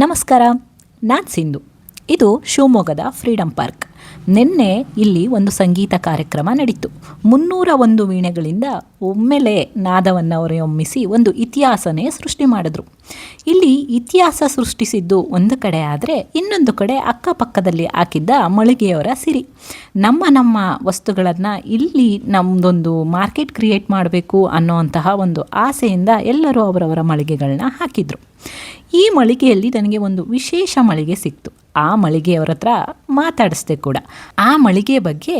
ನಮಸ್ಕಾರ, ನಾನು ಸಿಂಧು. ಇದು ಶಿವಮೊಗ್ಗದ ಫ್ರೀಡಮ್ ಪಾರ್ಕ್. ನಿನ್ನೆ ಇಲ್ಲಿ ಒಂದು ಸಂಗೀತ ಕಾರ್ಯಕ್ರಮ ನಡೀತು. 301 ವೀಣೆಗಳಿಂದ ಒಮ್ಮೆಲೆ ನಾದವನ್ನು ಹೊರಹೊಮ್ಮಿಸಿ ಒಂದು ಇತಿಹಾಸನೇ ಸೃಷ್ಟಿ ಮಾಡಿದ್ರು. ಇಲ್ಲಿ ಇತಿಹಾಸ ಸೃಷ್ಟಿಸಿದ್ದು ಒಂದು ಕಡೆ ಆದರೆ, ಇನ್ನೊಂದು ಕಡೆ ಅಕ್ಕಪಕ್ಕದಲ್ಲಿ ಹಾಕಿದ್ದ ಮಳಿಗೆಯವರ ಸಿರಿ. ನಮ್ಮ ವಸ್ತುಗಳನ್ನು ಇಲ್ಲಿ ನಮ್ಮದೊಂದು ಮಾರ್ಕೆಟ್ ಕ್ರಿಯೇಟ್ ಮಾಡಬೇಕು ಅನ್ನೋವಂತಹ ಒಂದು ಆಸೆಯಿಂದ ಎಲ್ಲರೂ ಅವರವರ ಮಳಿಗೆಗಳನ್ನ ಹಾಕಿದರು. ಈ ಮಳಿಗೆಯಲ್ಲಿ ನನಗೆ ಒಂದು ವಿಶೇಷ ಮಳಿಗೆ ಸಿಕ್ತು. ಆ ಮಳಿಗೆಯವರ ಹತ್ರ ಮಾತಾಡಿಸ್ದೆ ಕೂಡ. ಆ ಮಳಿಗೆ ಬಗ್ಗೆ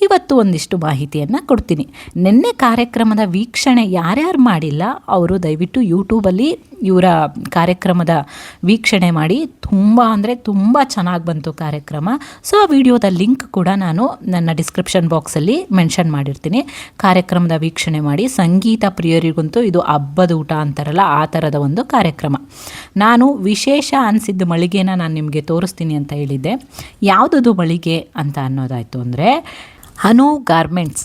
ಇವತ್ತು ಒಂದಿಷ್ಟು ಮಾಹಿತಿಯನ್ನು ಕೊಡ್ತೀನಿ. ನಿನ್ನೆ ಕಾರ್ಯಕ್ರಮದ ವೀಕ್ಷಣೆ ಯಾರ್ಯಾರು ಮಾಡಿಲ್ಲ ಅವರು ದಯವಿಟ್ಟು ಯೂಟ್ಯೂಬಲ್ಲಿ ಇವರ ಕಾರ್ಯಕ್ರಮದ ವೀಕ್ಷಣೆ ಮಾಡಿ. ತುಂಬ ಚೆನ್ನಾಗಿ ಬಂತು ಕಾರ್ಯಕ್ರಮ. ಸೊ ಆ ವಿಡಿಯೋದ ಲಿಂಕ್ ಕೂಡ ನಾನು ನನ್ನ ಡಿಸ್ಕ್ರಿಪ್ಷನ್ ಬಾಕ್ಸಲ್ಲಿ ಮೆನ್ಷನ್ ಮಾಡಿರ್ತೀನಿ. ಕಾರ್ಯಕ್ರಮದ ವೀಕ್ಷಣೆ ಮಾಡಿ. ಸಂಗೀತ ಪ್ರಿಯರಿಗಂತೂ ಇದು ಹಬ್ಬದ ಊಟ ಅಂತಾರಲ್ಲ, ಆ ಥರದ ಒಂದು ಕಾರ್ಯಕ್ರಮ. ನಾನು ವಿಶೇಷ ಅನಿಸಿದ್ದ ಮಳಿಗೆನ ನಾನು ನಿಮಗೆ ತೋರಿಸ್ತೀನಿ ಅಂತ ಹೇಳಿದ್ದೆ. ಯಾವುದದು ಮಳಿಗೆ ಅಂತ ಅನ್ನೋದಾಯಿತು ಅಂದರೆ, ಅನು ಗಾರ್ಮೆಂಟ್ಸ್.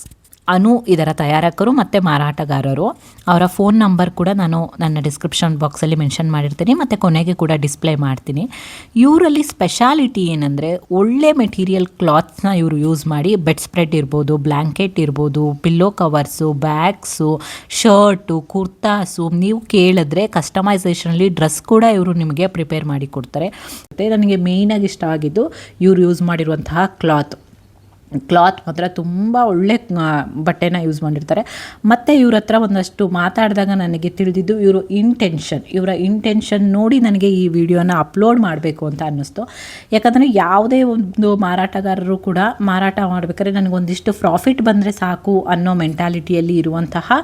ಅನು ಇದರ ತಯಾರಕರು ಮತ್ತು ಮಾರಾಟಗಾರರು. ಅವರ ಫೋನ್ ನಂಬರ್ ಕೂಡ ನಾನು ನನ್ನ ಡಿಸ್ಕ್ರಿಪ್ಷನ್ ಬಾಕ್ಸಲ್ಲಿ ಮೆನ್ಷನ್ ಮಾಡಿರ್ತೀನಿ ಮತ್ತು ಕೊನೆಗೆ ಕೂಡ ಡಿಸ್ಪ್ಲೇ ಮಾಡ್ತೀನಿ. ಇವರಲ್ಲಿ ಸ್ಪೆಷಾಲಿಟಿ ಏನಂದರೆ, ಒಳ್ಳೆ ಮೆಟೀರಿಯಲ್ ಕ್ಲಾತ್ಸ್ನ ಇವರು ಯೂಸ್ ಮಾಡಿ ಬೆಡ್ ಸ್ಪ್ರೆಡ್ ಇರ್ಬೋದು, ಬ್ಲ್ಯಾಂಕೆಟ್ ಇರ್ಬೋದು, pillow covers, bags, shirt, kurtas, ನೀವು ಕೇಳಿದ್ರೆ ಕಸ್ಟಮೈಸೇಷನಲ್ಲಿ ಡ್ರೆಸ್ ಕೂಡ ಇವರು ನಿಮಗೆ ಪ್ರಿಪೇರ್ ಮಾಡಿ ಕೊಡ್ತಾರೆ. ಮತ್ತು ನನಗೆ ಮೇಯ್ನಾಗಿ ಇಷ್ಟ ಆಗಿದ್ದು ಇವರು ಯೂಸ್ ಮಾಡಿರುವಂತಹ ಕ್ಲಾತ್ ಮಾತ್ರ ತುಂಬ ಒಳ್ಳೆ ಬಟ್ಟೆನ ಯೂಸ್ ಮಾಡಿರ್ತಾರೆ. ಮತ್ತು ಇವ್ರ ಹತ್ರ ಒಂದಷ್ಟು ಮಾತಾಡಿದಾಗ ನನಗೆ ತಿಳಿದಿದ್ದು ಇವರ ಇಂಟೆನ್ಷನ್ ನೋಡಿ ನನಗೆ ಈ ವಿಡಿಯೋನ ಅಪ್ಲೋಡ್ ಮಾಡಬೇಕು ಅಂತ ಅನ್ನಿಸ್ತು. ಯಾಕಂದರೆ ಯಾವುದೇ ಒಂದು ಮಾರಾಟಗಾರರು ಕೂಡ ಮಾರಾಟ ಮಾಡಬೇಕಾದ್ರೆ ನನಗೊಂದಿಷ್ಟು ಪ್ರಾಫಿಟ್ ಬಂದರೆ ಸಾಕು ಅನ್ನೋ ಮೆಂಟಾಲಿಟಿಯಲ್ಲಿ ಇರುವಂತಹ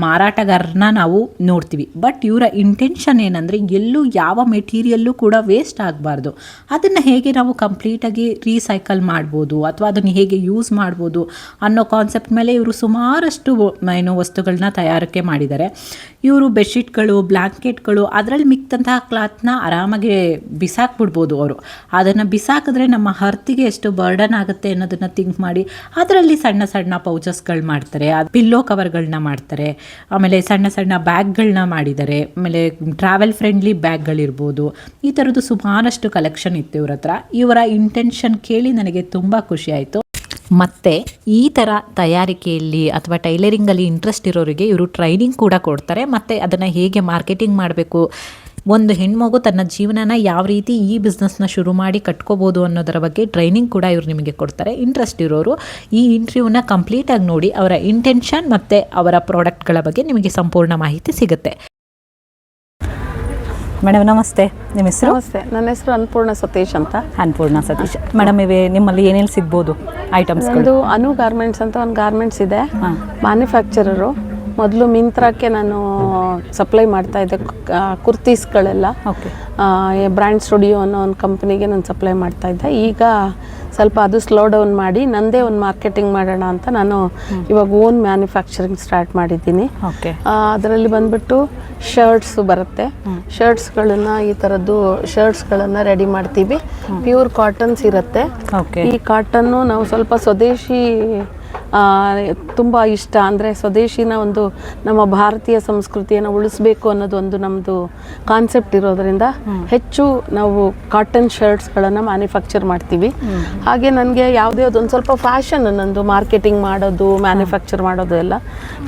ಮಾರಾಟಗಾರರನ್ನ ನಾವು ನೋಡ್ತೀವಿ. ಬಟ್ ಇವರ ಇಂಟೆನ್ಷನ್ ಏನಂದರೆ, ಎಲ್ಲೂ ಯಾವ ಮೆಟೀರಿಯಲ್ಲು ಕೂಡ ವೇಸ್ಟ್ ಆಗಬಾರ್ದು. ಅದನ್ನು ಹೇಗೆ ನಾವು ಕಂಪ್ಲೀಟಾಗಿ ರೀಸೈಕಲ್ ಮಾಡ್ಬೋದು ಅಥವಾ ಅದನ್ನು ಹೇಗೆ ಯೂಸ್ ಮಾಡ್ಬೋದು ಅನ್ನೋ ಕಾನ್ಸೆಪ್ಟ್ ಮೇಲೆ ಇವರು ಸುಮಾರಷ್ಟು ವಸ್ತುಗಳನ್ನ ತಯಾರಿಕೆ ಮಾಡಿದ್ದಾರೆ. ಇವರು ಬೆಡ್ಶೀಟ್ಗಳು, ಬ್ಲ್ಯಾಂಕೆಟ್ಗಳು, ಅದರಲ್ಲಿ ಮಿಕ್ಕಿದಂತಹ ಕ್ಲಾತ್ನ ಆರಾಮಾಗಿ ಬಿಸಾಕ್ಬಿಡ್ಬೋದು. ಅವರು ಅದನ್ನು ಬಿಸಾಕಿದ್ರೆ ನಮ್ಮ ಹರ್ತಿಗೆ ಎಷ್ಟು ಬರ್ಡನ್ ಆಗುತ್ತೆ ಅನ್ನೋದನ್ನು ಥಿಂಕ್ ಮಾಡಿ ಅದರಲ್ಲಿ ಸಣ್ಣ ಸಣ್ಣ ಪೌಚಸ್ಗಳು ಮಾಡ್ತಾರೆ, ಪಿಲ್ಲೋ ಕವರ್ಗಳನ್ನ ಮಾಡ್ತಾರೆ, ಆಮೇಲೆ ಸಣ್ಣ ಸಣ್ಣ ಬ್ಯಾಗ್ಗಳನ್ನ ಮಾಡಿದ್ದಾರೆ. ಆಮೇಲೆ ಟ್ರಾವೆಲ್ ಫ್ರೆಂಡ್ಲಿ ಬ್ಯಾಗ್ಗಳಿರ್ಬೋದು. ಈ ಥರದ್ದು ಸುಮಾರಷ್ಟು ಕಲೆಕ್ಷನ್ ಇತ್ತು ಇವ್ರ ಹತ್ರ. ಇವರ ಇಂಟೆನ್ಷನ್ ಕೇಳಿ ನನಗೆ ತುಂಬ ಖುಷಿ ಆಯಿತು. ಮತ್ತು ಈ ಥರ ತಯಾರಿಕೆಯಲ್ಲಿ ಅಥವಾ ಟೈಲರಿಂಗಲ್ಲಿ ಇಂಟ್ರೆಸ್ಟ್ ಇರೋರಿಗೆ ಇವರು ಟ್ರೈನಿಂಗ್ ಕೂಡ ಕೊಡ್ತಾರೆ. ಮತ್ತು ಅದನ್ನು ಹೇಗೆ ಮಾರ್ಕೆಟಿಂಗ್ ಮಾಡಬೇಕು, ಒಂದು ಹೆಣ್ಮಗು ತನ್ನ ಜೀವನನ ಯಾವ ರೀತಿ ಈ ಬಿಸ್ನೆಸ್ನ ಶುರು ಮಾಡಿ ಕಟ್ಕೋಬೋದು ಅನ್ನೋದರ ಬಗ್ಗೆ ಟ್ರೈನಿಂಗ್ ಕೂಡ ಇವರು ನಿಮಗೆ ಕೊಡ್ತಾರೆ. ಇಂಟ್ರೆಸ್ಟ್ ಇರೋರು ಈ ಇಂಟರ್ವ್ಯೂನ ಕಂಪ್ಲೀಟಾಗಿ ನೋಡಿ. ಅವರ ಇಂಟೆನ್ಷನ್ ಮತ್ತು ಅವರ ಪ್ರಾಡಕ್ಟ್ಗಳ ಬಗ್ಗೆ ನಿಮಗೆ ಸಂಪೂರ್ಣ ಮಾಹಿತಿ ಸಿಗುತ್ತೆ. ಮೇಡಮ್ ನಮಸ್ತೆ, ನಿಮ್ಮ ಹೆಸರು? ನಮಸ್ತೆ, ನನ್ನ ಹೆಸರು ಅನ್ನಪೂರ್ಣ ಸತೀಶ್ ಅಂತ. ಅನ್ನಪೂರ್ಣ ಸತೀಶ್ ಮೇಡಮ್, ನಿಮ್ಮಲ್ಲಿ ಏನೇನು ಸಿಗ್ಬೋದು ಐಟಮ್ಸ್? ಒಂದು ಅನು ಗಾರ್ಮೆಂಟ್ಸ್ ಅಂತ ಒಂದು ಗಾರ್ಮೆಂಟ್ಸ್ ಇದೆ, ಮ್ಯಾನುಫ್ಯಾಕ್ಚರರು. ಮೊದಲು ಮಿಂತ್ರಾಕ್ಕೆ ನಾನು ಸಪ್ಲೈ ಮಾಡ್ತಾ ಇದ್ದೆ ಕುರ್ತೀಸ್ಗಳೆಲ್ಲ. ಓಕೆ. ಬ್ರ್ಯಾಂಡ್ ಸ್ಟುಡಿಯೋ ಅನ್ನೋ ಒಂದು ಕಂಪ್ನಿಗೆ ನಾನು ಸಪ್ಲೈ ಮಾಡ್ತಾ ಇದ್ದೆ. ಈಗ ಸ್ವಲ್ಪ ಅದು ಸ್ಲೋ ಡೌನ್ ಮಾಡಿ ನನ್ನದೇ ಒಂದು ಮಾರ್ಕೆಟಿಂಗ್ ಮಾಡೋಣ ಅಂತ ನಾನು ಇವಾಗ ಓನ್ ಮ್ಯಾನುಫ್ಯಾಕ್ಚರಿಂಗ್ ಸ್ಟಾರ್ಟ್ ಮಾಡಿದ್ದೀನಿ. ಓಕೆ. ಅದರಲ್ಲಿ ಬಂದ್ಬಿಟ್ಟು ಶರ್ಟ್ಸು ಬರುತ್ತೆ. ಶರ್ಟ್ಸ್ಗಳನ್ನು ಈ ಥರದ್ದು ಶರ್ಟ್ಸ್ಗಳನ್ನು ರೆಡಿ ಮಾಡ್ತೀವಿ. ಪ್ಯೂರ್ ಕಾಟನ್ಸ್ ಇರುತ್ತೆ. ಈ ಕಾಟನ್ನು ನಾವು ಸ್ವಲ್ಪ ಸ್ವದೇಶಿ ತುಂಬ ಇಷ್ಟ. ಅಂದರೆ ಸ್ವದೇಶಿನ ಒಂದು ನಮ್ಮ ಭಾರತೀಯ ಸಂಸ್ಕೃತಿಯನ್ನು ಉಳಿಸ್ಬೇಕು ಅನ್ನೋದು ಒಂದು ನಮ್ಮದು ಕಾನ್ಸೆಪ್ಟ್ ಇರೋದರಿಂದ ಹೆಚ್ಚು ನಾವು ಕಾಟನ್ ಶರ್ಟ್ಸ್ಗಳನ್ನು ಮ್ಯಾನುಫ್ಯಾಕ್ಚರ್ ಮಾಡ್ತೀವಿ. ಹಾಗೆ ನನಗೆ ಯಾವುದೇ ಅದೊಂದು ಸ್ವಲ್ಪ ಫ್ಯಾಷನ್ ನಂದು ಮಾರ್ಕೆಟಿಂಗ್ ಮಾಡೋದು, ಮ್ಯಾನುಫ್ಯಾಕ್ಚರ್ ಮಾಡೋದು ಎಲ್ಲ.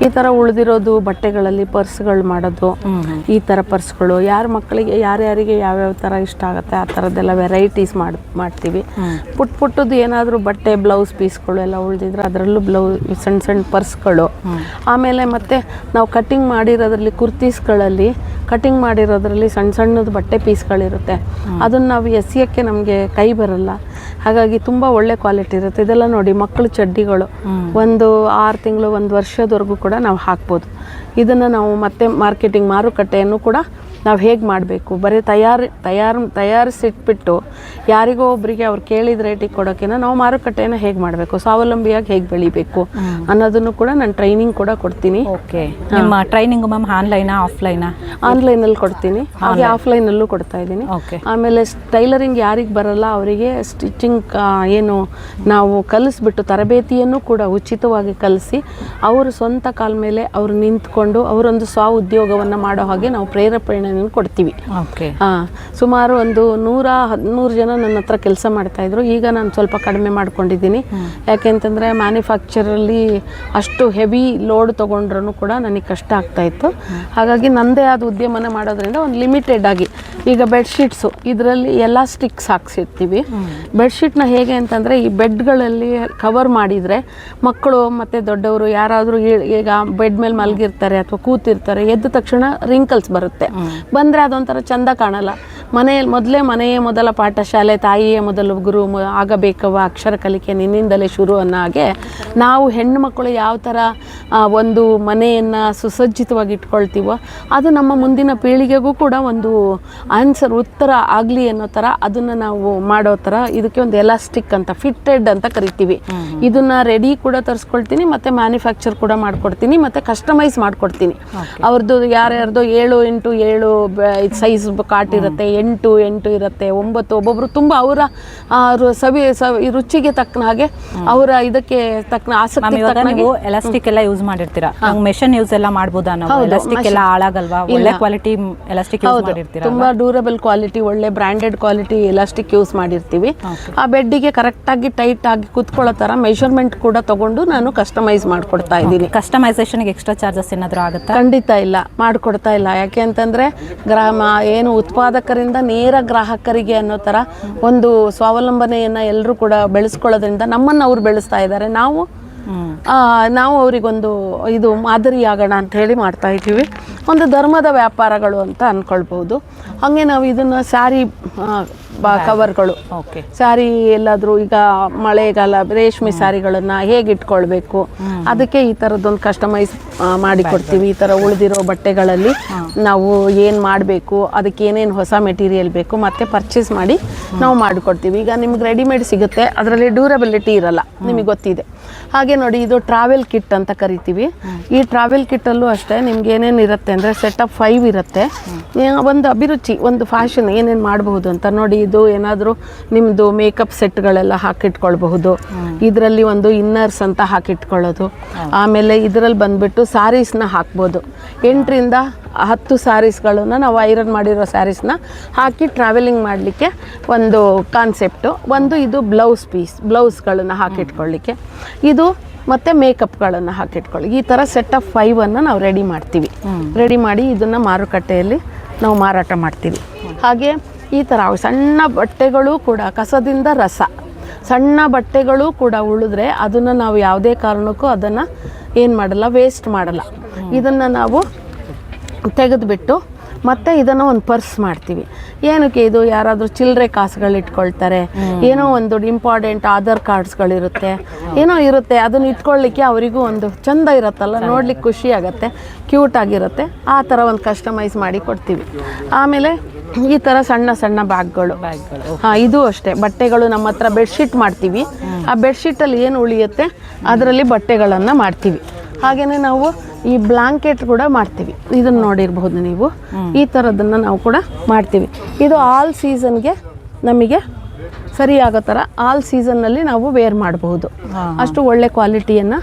ಈ ಥರ ಉಳಿದಿರೋದು ಬಟ್ಟೆಗಳಲ್ಲಿ ಪರ್ಸ್ಗಳು ಮಾಡೋದು, ಈ ಥರ ಪರ್ಸ್ಗಳು ಯಾರಿಗೆ ಯಾವ್ಯಾವ ಥರ ಇಷ್ಟ ಆಗುತ್ತೆ ಆ ಥರದ್ದೆಲ್ಲ ವೆರೈಟೀಸ್ ಮಾಡ್ತೀವಿ. ಪುಟ್ಟದ್ದು ಏನಾದರೂ ಬಟ್ಟೆ ಬ್ಲೌಸ್ ಪೀಸ್ಗಳು ಎಲ್ಲ ಉಳಿದಿದ್ರೆ ಅದರಲ್ಲೂ ಸಣ್ಣ ಸಣ್ಣ ಪರ್ಸ್ಗಳು. ಆಮೇಲೆ ಮತ್ತೆ ನಾವು ಕಟ್ಟಿಂಗ್ ಮಾಡಿರೋದ್ರಲ್ಲಿ ಕುರ್ತೀಸ್ಗಳಲ್ಲಿ ಕಟ್ಟಿಂಗ್ ಮಾಡಿರೋದ್ರಲ್ಲಿ ಸಣ್ಣ ಸಣ್ಣದು ಬಟ್ಟೆ ಪೀಸ್ಗಳಿರುತ್ತೆ. ಅದನ್ನು ನಾವು ಎಸೆಯೋಕ್ಕೆ ನಮಗೆ ಕೈ ಬರಲ್ಲ. ಹಾಗಾಗಿ ತುಂಬ ಒಳ್ಳೆ ಕ್ವಾಲಿಟಿ ಇರುತ್ತೆ. ಇದೆಲ್ಲ ನೋಡಿ, ಮಕ್ಕಳು ಚಡ್ಡಿಗಳು ಒಂದು 6 ತಿಂಗಳು 1 ವರ್ಷದವರೆಗೂ ಕೂಡ ನಾವು ಹಾಕ್ಬೋದು. ಇದನ್ನು ನಾವು ಮತ್ತೆ ಮಾರುಕಟ್ಟೆಯನ್ನು ಕೂಡ ನಾವು ಹೇಗೆ ಮಾಡಬೇಕು, ಬರೀ ತಯಾರಿಸಿಟ್ಬಿಟ್ಟು ಯಾರಿಗೋ ಒಬ್ಬರಿಗೆ ಅವ್ರು ಕೇಳಿದ ರೇಟಿಗೆ ಕೊಡೋಕ್ಕಿಂತ ನಾವು ಮಾರುಕಟ್ಟೆಯನ್ನು ಹೇಗೆ ಮಾಡಬೇಕು, ಸ್ವಾವಲಂಬಿಯಾಗಿ ಹೇಗೆ ಬೆಳಿಬೇಕು ಅನ್ನೋದನ್ನು ಕೂಡ ನಾನು ಟ್ರೈನಿಂಗ್ ಕೂಡ ಕೊಡ್ತೀನಿ. ಓಕೆ. ನಿಮ್ಮ ಟ್ರೈನಿಂಗ್ ಮ್ಯಾಮ್ ಆನ್ಲೈನಾ ಆಫ್ಲೈನಾ? ಆನ್ಲೈನಲ್ಲಿ ಕೊಡ್ತೀನಿ, ಹಾಗೆ ಆಫ್ಲೈನಲ್ಲೂ ಕೊಡ್ತಾ ಇದ್ದೀನಿ. ಆಮೇಲೆ ಟೈಲರಿಂಗ್ ಯಾರಿಗೆ ಬರಲ್ಲ ಅವರಿಗೆ ಸ್ಟಿಚಿಂಗ್ ನಾವು ಕಲಿಸ್ಬಿಟ್ಟು ತರಬೇತಿಯನ್ನು ಕೂಡ ಉಚಿತವಾಗಿ ಕಲಿಸಿ ಅವರು ಸ್ವಂತ ಕಾಲ ಮೇಲೆ ಅವರು ನಿಂತ್ಕೊಂಡು ಅವರೊಂದು ಸ್ವ ಉದ್ಯೋಗವನ್ನು ಮಾಡೋ ಹಾಗೆ ನಾವು ಪ್ರೇರೇಪಣೆ ವಿತರಣೆಯನ್ನು ಕೊಡ್ತೀವಿ. ಓಕೆ. ಸುಮಾರು ಒಂದು 100-110 ಜನ ನನ್ನ ಹತ್ರ ಕೆಲಸ ಮಾಡ್ತಾಯಿದ್ರು. ಈಗ ನಾನು ಸ್ವಲ್ಪ ಕಡಿಮೆ ಮಾಡ್ಕೊಂಡಿದ್ದೀನಿ. ಯಾಕೆಂತಂದರೆ ಮ್ಯಾನುಫ್ಯಾಕ್ಚರಲ್ಲಿ ಅಷ್ಟು ಹೆವಿ ಲೋಡ್ ತೊಗೊಂಡ್ರೂ ಕೂಡ ನನಗೆ ಕಷ್ಟ ಆಗ್ತಾಯಿತ್ತು. ಹಾಗಾಗಿ ನನ್ನದೇ ಆದ ಉದ್ಯಮನ ಮಾಡೋದ್ರಿಂದ ಒಂದು ಲಿಮಿಟೆಡ್ ಆಗಿ ಈಗ ಬೆಡ್ಶೀಟ್ಸು ಇದರಲ್ಲಿ ಎಲಾಸ್ಟಿಕ್ಸ್ ಹಾಕ್ಸಿರ್ತೀವಿ. ಬೆಡ್ಶೀಟ್ನ ಹೇಗೆ ಅಂತಂದರೆ ಈ ಬೆಡ್ಗಳಲ್ಲಿ ಕವರ್ ಮಾಡಿದರೆ ಮಕ್ಕಳು ಮತ್ತು ದೊಡ್ಡವರು ಯಾರಾದರೂ ಈಗ ಬೆಡ್ ಮೇಲೆ ಮಲಗಿರ್ತಾರೆ ಅಥವಾ ಕೂತಿರ್ತಾರೆ, ಎದ್ದ ತಕ್ಷಣ ರಿಂಕಲ್ಸ್ ಬರುತ್ತೆ. ಬಂದರೆ ಅದೊಂಥರ ಚಂದ ಕಾಣಲ್ಲ. ಮನೆಯೇ ಮೊದಲ ಪಾಠಶಾಲೆ, ತಾಯಿಯೇ ಮೊದಲು ಗುರು, ಆಗಬೇಕವ ಅಕ್ಷರ ಕಲಿಕೆ ನಿನ್ನಿಂದಲೇ ಶುರು ಅನ್ನೋ ಹಾಗೆ ನಾವು ಹೆಣ್ಣು ಮಕ್ಕಳು ಯಾವ ಥರ ಒಂದು ಮನೆಯನ್ನು ಸುಸಜ್ಜಿತವಾಗಿ ಇಟ್ಕೊಳ್ತೀವೋ ಅದು ನಮ್ಮ ಮುಂದಿನ ಪೀಳಿಗೆಗೂ ಕೂಡ ಒಂದು ಉತ್ತರ ಆಗಲಿ ಅನ್ನೋ ಥರ ಅದನ್ನು ನಾವು ಮಾಡೋ ಥರ ಇದಕ್ಕೆ ಒಂದು ಎಲಾಸ್ಟಿಕ್ ಅಂತ ಫಿಟ್ಟೆಡ್ ಅಂತ ಕರಿತೀವಿ. ಇದನ್ನು ರೆಡಿ ಕೂಡ ತರಿಸ್ಕೊಳ್ತೀನಿ ಮತ್ತು ಮ್ಯಾನುಫ್ಯಾಕ್ಚರ್ ಕೂಡ ಮಾಡಿಕೊಡ್ತೀನಿ ಮತ್ತು ಕಸ್ಟಮೈಸ್ ಮಾಡಿಕೊಡ್ತೀನಿ. ಅವ್ರದ್ದು ಯಾರ್ಯಾರ್ದು 7x7 ಸೈಜ್ ಕಾಟ್ ಇರುತ್ತೆ, 8x8 ಇರುತ್ತೆ, 9. ಒಬ್ಬೊಬ್ರು ತುಂಬ ಅವರ ರುಚಿಗೆ ತಕ್ಕನ ಹಾಗೆ ಅವರ ಇದಕ್ಕೆ ತಕ್ಕನ ಆಸಕ್ತಿ ನೀವು ಎಲಾಸ್ಟಿಕ್ ಎಲ್ಲ ಯೂಸ್ ಮಾಡಿರ್ತೀರಾ, ಮೆಷಿನ್ ಯೂಸ್ ಎಲ್ಲ ಮಾಡ್ಬೋದಾ? ನಾವು ಎಲಾಸ್ಟಿಕ್ ಎಲ್ಲ ಹಾಳಾಗಲ್ವಾ? ಒಳ್ಳೆ ಕ್ವಾಲಿಟಿ ಎಲಾಸ್ಟಿಕ್ ಯೂಸ್ ಮಾಡಿರ್ತೀರಾ? ತುಂಬಾ ಡ್ಯೂರಬಲ್ ಕ್ವಾಲಿಟಿ, ಒಳ್ಳೆ ಬ್ರಾಂಡೆಡ್ ಕ್ವಾಲಿಟಿ ಎಲಾಸ್ಟಿಕ್ ಯೂಸ್ ಮಾಡಿರ್ತೀವಿ. ಆ ಬೆಡ್ಡಿಗೆ ಕರೆಕ್ಟಾಗಿ ಟೈಟ್ ಆಗಿ ಕುತ್ಕೊಳ್ಳೋ ಥರ ಮೆಷರ್ಮೆಂಟ್ ಕೂಡ ತಗೊಂಡು ನಾನು ಕಸ್ಟಮೈಸ್ ಮಾಡ್ಕೊಡ್ತಾ ಇದ್ದೀನಿ. ಕಸ್ಟಮೈಸೇಷನ್ಗೆ ಎಕ್ಸ್ಟ್ರಾ ಚಾರ್ಜಸ್ ಏನಾದರೂ ಆಗುತ್ತಾ? ಖಂಡಿತ ಇಲ್ಲ, ಮಾಡಿಕೊಡ್ತಾ ಇಲ್ಲ. ಯಾಕೆ ಅಂತಂದರೆ ಉತ್ಪಾದಕರಿಂದ ನೇರ ಗ್ರಾಹಕರಿಗೆ ಅನ್ನೋ ಥರ ಒಂದು ಸ್ವಾವಲಂಬನೆಯನ್ನು ಎಲ್ಲರೂ ಕೂಡ ಬೆಳೆಸ್ಕೊಳ್ಳೋದ್ರಿಂದ ನಮ್ಮನ್ನು ಅವ್ರು ಬೆಳೆಸ್ತಾ ಇದ್ದಾರೆ. ನಾವು ಅವರಿಗೊಂದು ಇದು ಮಾದರಿಯಾಗೋಣ ಅಂತ ಹೇಳಿ ಮಾಡ್ತಾ ಇದ್ದೀವಿ. ಒಂದು ಧರ್ಮದ ವ್ಯಾಪಾರಗಳು ಅಂತ ಅಂದ್ಕೊಳ್ಬೋದು. ಹಾಗೆ ನಾವು ಇದನ್ನು ಸ್ಯಾರಿ ಕವರ್ಗಳು, ಸ್ಯಾರಿ ಎಲ್ಲಾದರೂ ಈಗ ಮಳೆಗಾಲ ರೇಷ್ಮೆ ಸ್ಯಾರಿಗಳನ್ನು ಹೇಗೆ ಇಟ್ಕೊಳ್ಬೇಕು ಅದಕ್ಕೆ ಈ ಥರದ್ದೊಂದು ಕಸ್ಟಮೈಸ್ ಮಾಡಿಕೊಡ್ತೀವಿ. ಈ ಥರ ಉಳಿದಿರೋ ಬಟ್ಟೆಗಳಲ್ಲಿ ನಾವು ಏನು ಮಾಡಬೇಕು, ಅದಕ್ಕೆ ಏನೇನು ಹೊಸ ಮೆಟೀರಿಯಲ್ ಬೇಕು ಮತ್ತು ಪರ್ಚೇಸ್ ಮಾಡಿ ನಾವು ಮಾಡಿಕೊಡ್ತೀವಿ. ಈಗ ನಿಮ್ಗೆ ರೆಡಿಮೇಡ್ ಸಿಗುತ್ತೆ, ಅದರಲ್ಲಿ ಡ್ಯೂರಬಿಲಿಟಿ ಇರಲ್ಲ, ನಿಮಗೆ ಗೊತ್ತಿದೆ. ಹಾಗೆ ನೋಡಿ, ಇದು ಟ್ರಾವೆಲ್ ಕಿಟ್ ಅಂತ ಕರಿತೀವಿ. ಈ ಟ್ರಾವೆಲ್ ಕಿಟ್ಟಲ್ಲೂ ಅಷ್ಟೇ ನಿಮ್ಗೆ ಏನೇನು ಇರುತ್ತೆ ಅಂದರೆ ಸೆಟಪ್ 5 ಇರುತ್ತೆ. ಒಂದು ಅಭಿರುಚಿ, ಒಂದು ಫ್ಯಾಷನ್ ಏನೇನು ಮಾಡಬಹುದು ಅಂತ ನೋಡಿ. ಇದು ಏನಾದರೂ ನಿಮ್ಮದು ಮೇಕಪ್ ಸೆಟ್ಗಳೆಲ್ಲ ಹಾಕಿಟ್ಕೊಳ್ಬಹುದು. ಇದರಲ್ಲಿ ಒಂದು ಇನ್ನರ್ಸ್ ಅಂತ ಹಾಕಿಟ್ಕೊಳ್ಳೋದು. ಆಮೇಲೆ ಇದರಲ್ಲಿ ಬಂದುಬಿಟ್ಟು ಸ್ಯಾರೀಸ್ನ ಹಾಕ್ಬೋದು. 8ರಿಂದ 10 ಸ್ಯಾರೀಸ್ಗಳನ್ನು ನಾವು ಐರನ್ ಮಾಡಿರೋ ಸ್ಯಾರೀಸ್ನ ಹಾಕಿ ಟ್ರಾವೆಲಿಂಗ್ ಮಾಡಲಿಕ್ಕೆ ಒಂದು ಕಾನ್ಸೆಪ್ಟು. ಇದು ಬ್ಲೌಸ್ಗಳನ್ನು ಹಾಕಿಟ್ಕೊಳ್ಳಿಕ್ಕೆ, ಇದು ಮತ್ತು ಮೇಕಪ್ಗಳನ್ನು ಹಾಕಿಟ್ಕೊಳ್ಳಿ. ಈ ಥರ ಸೆಟಪ್ 5 ನಾವು ರೆಡಿ ಮಾಡ್ತೀವಿ. ರೆಡಿ ಮಾಡಿ ಇದನ್ನು ಮಾರುಕಟ್ಟೆಯಲ್ಲಿ ನಾವು ಮಾರಾಟ ಮಾಡ್ತೀವಿ. ಹಾಗೆ ಈ ಥರ ಸಣ್ಣ ಬಟ್ಟೆಗಳು ಕೂಡ, ಕಸದಿಂದ ರಸ, ಸಣ್ಣ ಬಟ್ಟೆಗಳು ಕೂಡ ಉಳಿದ್ರೆ ಅದನ್ನು ನಾವು ಯಾವುದೇ ಕಾರಣಕ್ಕೂ ಅದನ್ನು ಏನು ಮಾಡಲ್ಲ, ವೇಸ್ಟ್ ಮಾಡಲ್ಲ. ಇದನ್ನು ನಾವು ತೆಗೆದುಬಿಟ್ಟು ಮತ್ತು ಇದನ್ನು ಒಂದು ಪರ್ಸ್ ಮಾಡ್ತೀವಿ. ಏನಕ್ಕೆ? ಇದು ಯಾರಾದರೂ ಚಿಲ್ಲರೆ ಕಾಸುಗಳು ಇಟ್ಕೊಳ್ತಾರೆ, ಏನೋ ಒಂದು ಇಂಪಾರ್ಟೆಂಟ್ ಆಧಾರ್ ಕಾರ್ಡ್ಸ್ಗಳಿರುತ್ತೆ, ಏನೋ ಇರುತ್ತೆ, ಅದನ್ನು ಇಟ್ಕೊಳ್ಳಿಕ್ಕೆ ಅವರಿಗೂ ಒಂದು ಚಂದ ಇರುತ್ತಲ್ಲ, ನೋಡ್ಲಿಕ್ಕೆ ಖುಷಿ ಆಗುತ್ತೆ, ಕ್ಯೂಟ್ ಆಗಿರುತ್ತೆ. ಆ ಥರ ಒಂದು ಕಸ್ಟಮೈಸ್ ಮಾಡಿ ಕೊಡ್ತೀವಿ. ಆಮೇಲೆ ಈ ಥರ ಸಣ್ಣ ಸಣ್ಣ ಬ್ಯಾಗ್ಗಳು. ಇದು ಅಷ್ಟೇ, ಬಟ್ಟೆಗಳು ನಮ್ಮ ಹತ್ರ ಬೆಡ್ಶೀಟ್ ಮಾಡ್ತೀವಿ. ಆ ಬೆಡ್ಶೀಟಲ್ಲಿ ಏನು ಉಳಿಯುತ್ತೆ ಅದರಲ್ಲಿ ಬಟ್ಟೆಗಳನ್ನು ಮಾಡ್ತೀವಿ. ಹಾಗೆಯೇ ನಾವು ಈ ಬ್ಲಾಂಕೆಟ್ ಕೂಡ ಮಾಡ್ತೀವಿ. ಇದನ್ನು ನೋಡಿರ್ಬೋದು ನೀವು, ಈ ಥರದನ್ನು ನಾವು ಕೂಡ ಮಾಡ್ತೀವಿ. ಇದು ಆಲ್ ಸೀಸನ್ಗೆ ನಮಗೆ ಸರಿಯಾಗೋ ಥರ ಆಲ್ ಸೀಸನ್ನಲ್ಲಿ ನಾವು ವೇರ್ ಮಾಡಬಹುದು. ಅಷ್ಟು ಒಳ್ಳೆ ಕ್ವಾಲಿಟಿಯನ್ನು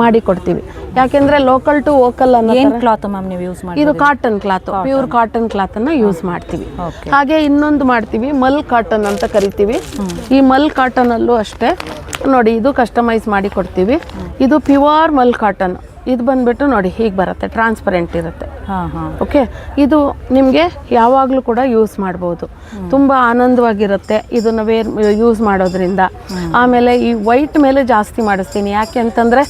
ಮಾಡಿ ಕೊಡ್ತೀವಿ. ಯಾಕೆಂದರೆ ಲೋಕಲ್ ಟು ವೋಕಲ್ ಅನ್ನೋ ಕ್ಲಾತ್ ಮ್ಯಾಮ್ ನೀವು ಯೂಸ್ ಮಾಡಿ, ಇದು ಕಾಟನ್ ಕ್ಲಾತ್, ಪ್ಯೂರ್ ಕಾಟನ್ ಕ್ಲಾತನ್ನು ಯೂಸ್ ಮಾಡ್ತೀವಿ. ಹಾಗೆ ಇನ್ನೊಂದು ಮಾಡ್ತೀವಿ, ಮಲ್ ಕಾಟನ್ ಅಂತ ಕರಿತೀವಿ. ಈ ಮಲ್ ಕಾಟನಲ್ಲೂ ಅಷ್ಟೇ ನೋಡಿ, ಇದು ಕಸ್ಟಮೈಸ್ ಮಾಡಿ ಕೊಡ್ತೀವಿ. ಇದು ಪ್ಯೂರ್ ಮಲ್ ಕಾಟನ್. ಇದು ಬಂದುಬಿಟ್ಟು ನೋಡಿ ಹೀಗೆ ಬರುತ್ತೆ, ಟ್ರಾನ್ಸ್ಪರೆಂಟ್ ಇರುತ್ತೆ. ಓಕೆ, ಇದು ನಿಮಗೆ ಯಾವಾಗಲೂ ಕೂಡ ಯೂಸ್ ಮಾಡ್ಬೋದು, ತುಂಬ ಆನಂದವಾಗಿರುತ್ತೆ ಇದನ್ನು ಯೂಸ್ ಮಾಡೋದ್ರಿಂದ. ಆಮೇಲೆ ಈ ವೈಟ್ ಮೇಲೆ ಜಾಸ್ತಿ ಮಾಡಿಸ್ತೀನಿ. ಯಾಕೆ ಅಂತಂದರೆ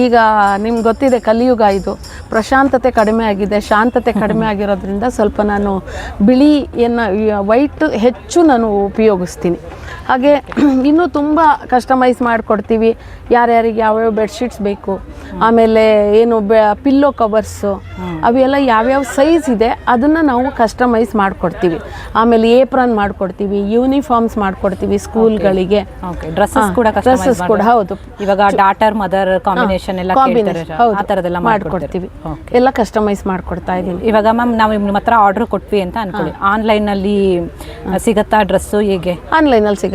ಈಗ ನಿಮ್ಗೆ ಗೊತ್ತಿದೆ, ಕಲಿಯುಗ ಇದು, ಪ್ರಶಾಂತತೆ ಕಡಿಮೆ ಆಗಿದೆ, ಶಾಂತತೆ ಕಡಿಮೆ ಆಗಿರೋದ್ರಿಂದ ಸ್ವಲ್ಪ ನಾನು ಬಿಳಿಯನ್ನು ವೈಟ್ ಹೆಚ್ಚು ನಾನು ಉಪಯೋಗಿಸ್ತೀನಿ. ಹಾಗೆ ಇನ್ನೂ ತುಂಬ ಕಸ್ಟಮೈಸ್ ಮಾಡಿಕೊಡ್ತೀವಿ. ಯಾರ್ಯಾರಿಗೆ ಯಾವ್ಯಾವ ಬೆಡ್ಶೀಟ್ಸ್ ಬೇಕು, ಆಮೇಲೆ ಏನು ಪಿಲ್ಲೋ ಕವರ್ಸು, ಅವೆಲ್ಲ ಯಾವ್ಯಾವ ಸೈಜ್ ಇದೆ ಅದನ್ನು ನಾವು ಕಸ್ಟಮೈಸ್ ಮಾಡಿಕೊಡ್ತೀವಿ. ಆಮೇಲೆ ಏಪ್ರನ್ ಮಾಡಿಕೊಡ್ತೀವಿ, ಯೂನಿಫಾರ್ಮ್ಸ್ ಮಾಡಿಕೊಡ್ತೀವಿ ಸ್ಕೂಲ್ಗಳಿಗೆ. ಡ್ರೆಸ್ಸಸ್ ಕೂಡ ಹೌದು. ಇವಾಗ ಡಾಟರ್ ಮದರ್ ಕಾಂಬಿನೇಷನ್ ಎಲ್ಲ ಆ ಥರದ್ದೆಲ್ಲ ಮಾಡಿಕೊಡ್ತೀವಿ. ಎಲ್ಲ ಕಸ್ಟಮೈಸ್ ಮಾಡಿಕೊಡ್ತಾ ಇದ್ದೀವಿ. ಇವಾಗ ಮ್ಯಾಮ್ ನಾವು ನಿಮ್ಮ ಹತ್ರ ಆರ್ಡರ್ ಕೊಟ್ವಿ ಅಂತ ಅನ್ಕೊಳ್ಳಿ, ಆನ್ಲೈನಲ್ಲಿ ಸಿಗತ್ತಾ ಡ್ರೆಸ್ಸು? ಹೇಗೆ? ಆನ್ಲೈನಲ್ಲಿ ಸಿಗತ್ತೆ.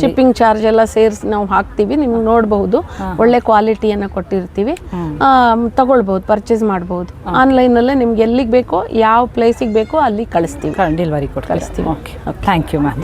ಶಿಪ್ಪಿಂಗ್ ಚಾರ್ಜ್ ಎಲ್ಲ ಸೇರಿಸಿ ನಾವು ಹಾಕ್ತೀವಿ. ನಿಮ್ಗೆ ನೋಡಬಹುದು, ಒಳ್ಳೆ ಕ್ವಾಲಿಟಿಯನ್ನು ಕೊಟ್ಟಿರ್ತೀವಿ. ತಗೊಳ್ಬೋದು, ಪರ್ಚೇಸ್ ಮಾಡ್ಬೋದು. ಆನ್ಲೈನಲ್ಲೇ ನಿಮ್ಗೆ ಎಲ್ಲಿಗೆ ಬೇಕೋ ಯಾವ ಪ್ಲೇಸಿಗೆ ಬೇಕೋ ಅಲ್ಲಿ ಕಳಿಸ್ತೀವಿ, ಡೆಲಿವರಿ ಕೊಟ್ಟು ಕಳಿಸ್ತೀವಿ. Okay thank you ma'am.